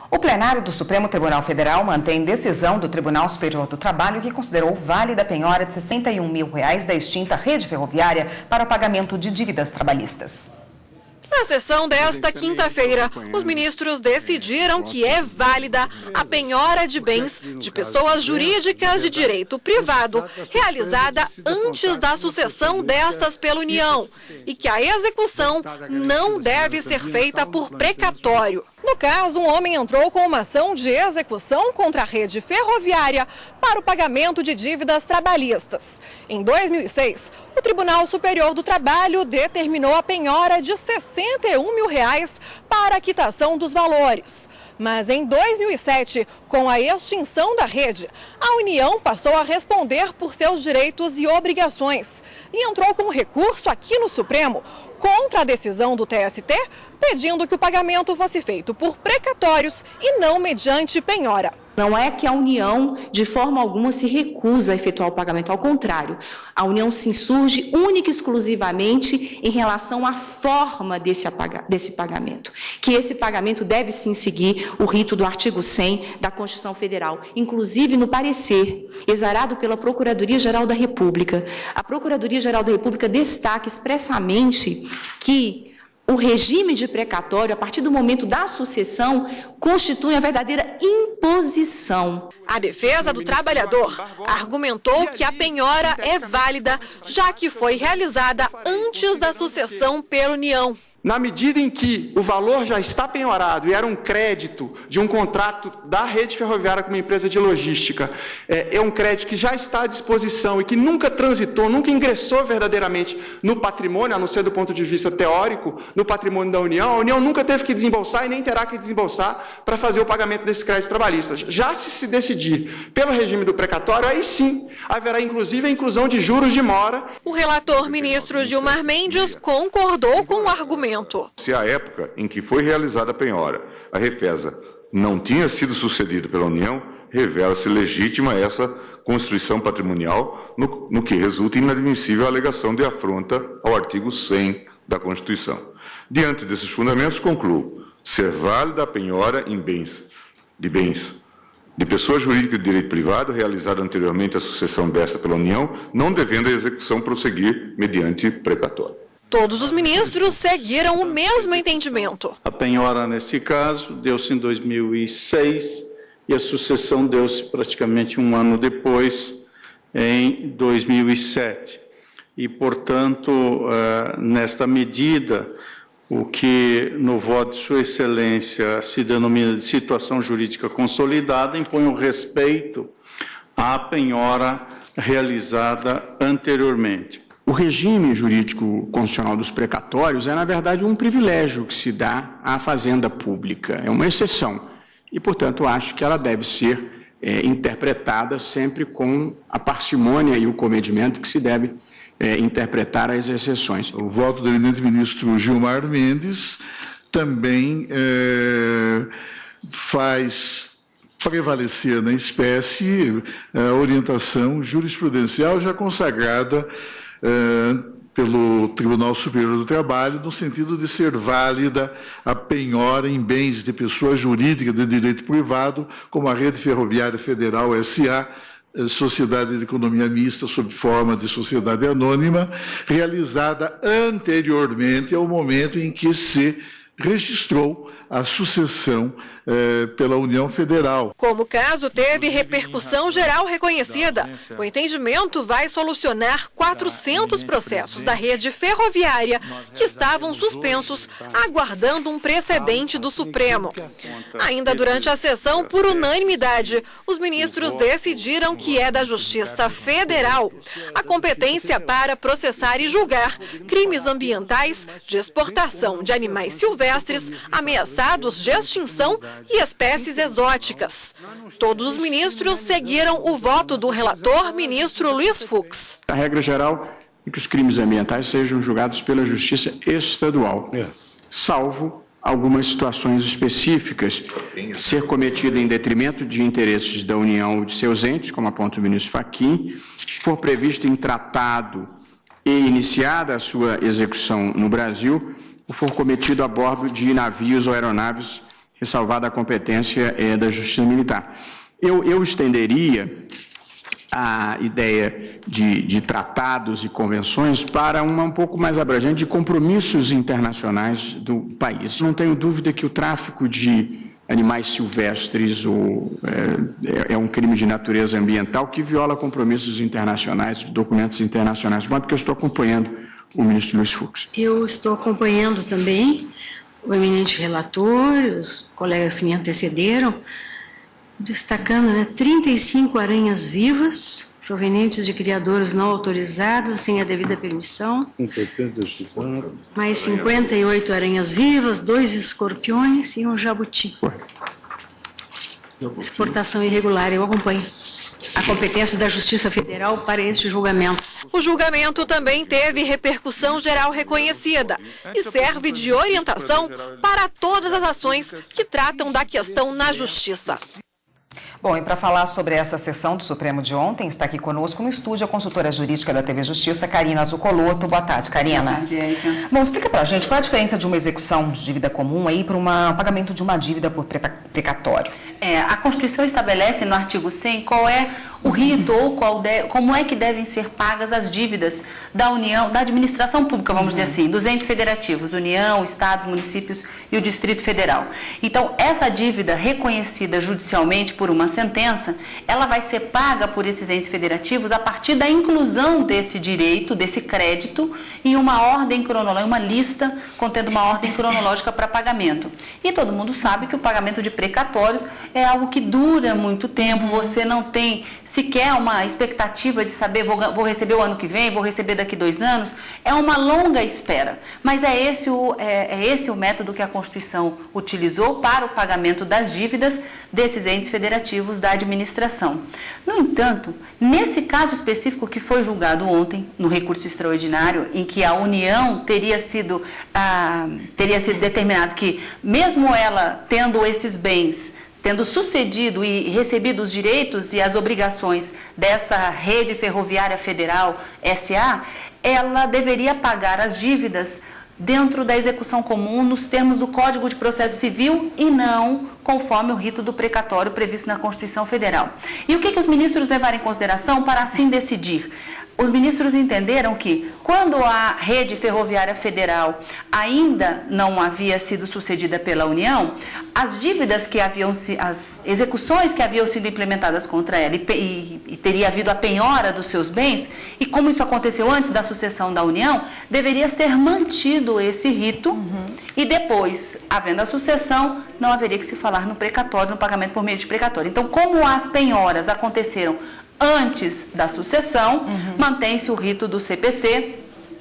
O plenário do Supremo Tribunal Federal mantém decisão do Tribunal Superior do Trabalho que considerou válida a penhora de R$ 61 mil da extinta rede ferroviária para o pagamento de dívidas trabalhistas. Na sessão desta quinta-feira, os ministros decidiram que é válida a penhora de bens de pessoas jurídicas de direito privado realizada antes da sucessão destas pela União e que a execução não deve ser feita por precatório. No caso, um homem entrou com uma ação de execução contra a rede ferroviária para o pagamento de dívidas trabalhistas. Em 2006, o Tribunal Superior do Trabalho determinou a penhora de R$ 61 mil para a quitação dos valores. Mas em 2007, com a extinção da rede, a União passou a responder por seus direitos e obrigações e entrou com recurso aqui no Supremo contra a decisão do TST, pedindo que o pagamento fosse feito por precatórios e não mediante penhora. Não é que a União, de forma alguma, se recusa a efetuar o pagamento. Ao contrário, a União se insurge única e exclusivamente em relação à forma desse pagamento. Que esse pagamento deve sim seguir o rito do artigo 100 da Constituição Federal. Inclusive, no parecer exarado pela Procuradoria-Geral da República, a Procuradoria-Geral da República destaca expressamente que o regime de precatório, a partir do momento da sucessão, constitui a verdadeira imposição. A defesa do trabalhador argumentou que a penhora é válida, já que foi realizada antes da sucessão pela União. Na medida em que o valor já está penhorado e era um crédito de um contrato da rede ferroviária com uma empresa de logística, é um crédito que já está à disposição e que nunca transitou, nunca ingressou verdadeiramente no patrimônio, a não ser do ponto de vista teórico, no patrimônio da União, a União nunca teve que desembolsar e nem terá que desembolsar para fazer o pagamento desses créditos trabalhistas. Já se decidir pelo regime do precatório, aí sim haverá inclusive a inclusão de juros de mora. O relator ministro Gilmar Mendes concordou com o argumento. Se a época em que foi realizada a penhora, a Refesa, não tinha sido sucedida pela União, revela-se legítima essa constituição patrimonial, no que resulta inadmissível a alegação de afronta ao artigo 100 da Constituição. Diante desses fundamentos, concluo ser válida a penhora em bens de pessoa jurídica de direito privado realizada anteriormente à sucessão desta pela União, não devendo a execução prosseguir mediante precatório. Todos os ministros seguiram o mesmo entendimento. A penhora, nesse caso, deu-se em 2006 e a sucessão deu-se praticamente um ano depois, em 2007. E, portanto, nesta medida, o que no voto de Sua Excelência se denomina de situação jurídica consolidada, impõe o respeito à penhora realizada anteriormente. O regime jurídico constitucional dos precatórios é, na verdade, um privilégio que se dá à fazenda pública. É uma exceção. E, portanto, acho que ela deve ser interpretada sempre com a parcimônia e o comedimento que se deve interpretar as exceções. O voto do eminente ministro Gilmar Mendes também faz prevalecer na espécie a orientação jurisprudencial já consagrada pelo Tribunal Superior do Trabalho, no sentido de ser válida a penhora em bens de pessoa jurídica de direito privado, como a Rede Ferroviária Federal S.A., Sociedade de Economia Mista, sob forma de sociedade anônima, realizada anteriormente ao momento em que se registrou a sucessão pela União Federal. Como o caso teve repercussão geral reconhecida, o entendimento vai solucionar 400 processos da rede ferroviária que estavam suspensos, aguardando um precedente do Supremo. Ainda durante a sessão, por unanimidade, os ministros decidiram que é da Justiça Federal a competência para processar e julgar crimes ambientais de exportação de animais silvestres ameaçados de extinção e espécies exóticas. Todos os ministros seguiram o voto do relator, ministro Luiz Fux. A regra geral é que os crimes ambientais sejam julgados pela Justiça Estadual, salvo algumas situações específicas, ser cometida em detrimento de interesses da União ou de seus entes, como aponta o ministro Fachin, for previsto em tratado e iniciada a sua execução no Brasil, ou for cometido a bordo de navios ou aeronaves ressalvada a competência da Justiça Militar. Eu estenderia a ideia de tratados e convenções para uma um pouco mais abrangente de compromissos internacionais do país. Não tenho dúvida que o tráfico de animais silvestres é um crime de natureza ambiental que viola compromissos internacionais, documentos internacionais, de modo que eu estou acompanhando o ministro Luiz Fux. Eu estou acompanhando também o eminente relator, os colegas que me antecederam, destacando 35 aranhas vivas, provenientes de criadouros não autorizados, sem a devida permissão. Mais 58 aranhas vivas, 2 escorpiões e um jabuti. Exportação irregular, eu acompanho. A competência da Justiça Federal para este julgamento. O julgamento também teve repercussão geral reconhecida e serve de orientação para todas as ações que tratam da questão na Justiça. Bom, e para falar sobre essa sessão do Supremo de ontem, está aqui conosco no estúdio a consultora jurídica da TV Justiça, Karina Zuccolotto. Boa tarde, Karina. Boa tarde, Érica. Bom, explica para a gente qual a diferença de uma execução de dívida comum aí para um pagamento de uma dívida por precatório. A Constituição estabelece no artigo 100 qual é o rito ou como é que devem ser pagas as dívidas da União, da administração pública, vamos dizer assim, dos entes federativos, União, Estados, municípios e o Distrito Federal. Então, essa dívida reconhecida judicialmente por uma sentença, ela vai ser paga por esses entes federativos a partir da inclusão desse direito, desse crédito, em uma ordem cronológica, uma lista contendo uma ordem cronológica para pagamento. E todo mundo sabe que o pagamento de precatórios é algo que dura muito tempo, você não tem sequer uma expectativa de saber, vou receber o ano que vem, vou receber daqui 2 anos, é uma longa espera. Mas é esse o método que a Constituição utilizou para o pagamento das dívidas desses entes federativos da administração. No entanto, nesse caso específico que foi julgado ontem, no recurso extraordinário, em que a União teria sido determinado que, mesmo ela tendo esses bens, tendo sucedido e recebido os direitos e as obrigações dessa Rede Ferroviária Federal, SA, ela deveria pagar as dívidas dentro da execução comum, nos termos do Código de Processo Civil e não conforme o rito do precatório previsto na Constituição Federal. E o que os ministros levaram em consideração para assim decidir? Os ministros entenderam que, quando a Rede Ferroviária Federal ainda não havia sido sucedida pela União, as dívidas que as execuções que haviam sido implementadas contra ela e teria havido a penhora dos seus bens, e como isso aconteceu antes da sucessão da União, deveria ser mantido esse rito e depois, havendo a sucessão, não haveria que se falar no precatório, no pagamento por meio de precatório. Então, como as penhoras aconteceram antes da sucessão, mantém-se o rito do CPC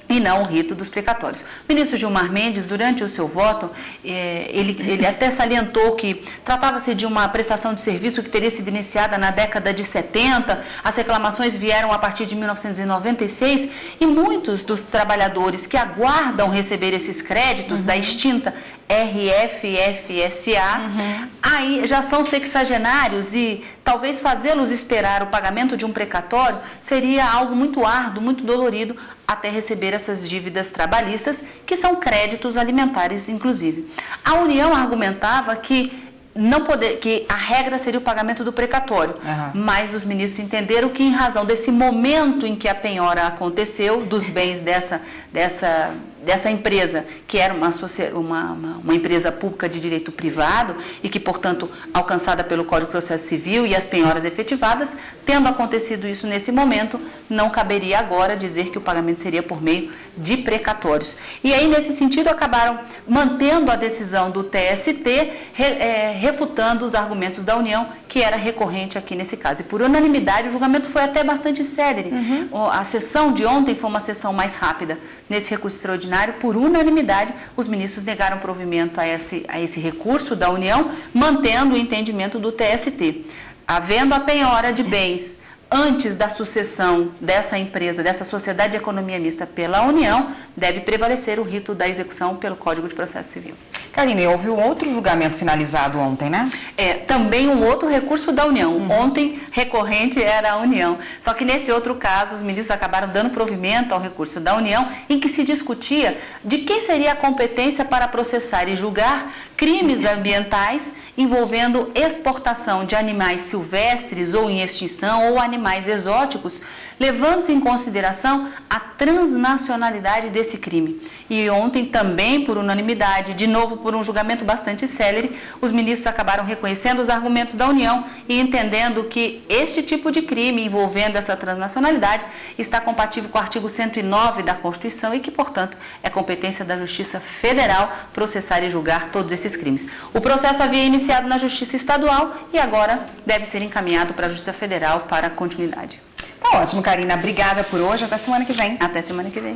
e não o rito dos precatórios. O ministro Gilmar Mendes, durante o seu voto, ele até salientou que tratava-se de uma prestação de serviço que teria sido iniciada na década de 70, as reclamações vieram a partir de 1996 e muitos dos trabalhadores que aguardam receber esses créditos da extinta RFFSA, aí já são sexagenários e talvez fazê-los esperar o pagamento de um precatório seria algo muito árduo, muito dolorido, até receber essas dívidas trabalhistas, que são créditos alimentares, inclusive. A União argumentava que que a regra seria o pagamento do precatório, mas os ministros entenderam que, em razão desse momento em que a penhora aconteceu, dos bens dessa empresa, que era uma empresa pública de direito privado e que, portanto, alcançada pelo Código de Processo Civil e as penhoras efetivadas, tendo acontecido isso nesse momento, não caberia agora dizer que o pagamento seria por meio de precatórios. E aí, nesse sentido, acabaram mantendo a decisão do TST, refutando os argumentos da União, que era recorrente aqui nesse caso. E por unanimidade, o julgamento foi até bastante célere. A sessão de ontem foi uma sessão mais rápida. Nesse recurso extraordinário, por unanimidade, os ministros negaram provimento a esse recurso da União, mantendo o entendimento do TST. Havendo a penhora de bens antes da sucessão dessa empresa, dessa sociedade de economia mista pela União, deve prevalecer o rito da execução pelo Código de Processo Civil. Karine, houve um outro julgamento finalizado ontem, né? Também um outro recurso da União. Ontem, recorrente era a União. Só que nesse outro caso, os ministros acabaram dando provimento ao recurso da União, em que se discutia de quem seria a competência para processar e julgar crimes ambientais envolvendo exportação de animais silvestres ou em extinção ou animais exóticos, levando-se em consideração a transnacionalidade desse crime. E ontem também, por unanimidade, de novo por um julgamento bastante célere, os ministros acabaram reconhecendo os argumentos da União e entendendo que este tipo de crime envolvendo essa transnacionalidade está compatível com o artigo 109 da Constituição e que, portanto, é competência da Justiça Federal processar e julgar todos esses crimes. O processo havia iniciado na Justiça Estadual e agora deve ser encaminhado para a Justiça Federal para continuidade. Tá ótimo, Karina. Obrigada por hoje. Até semana que vem. Até semana que vem.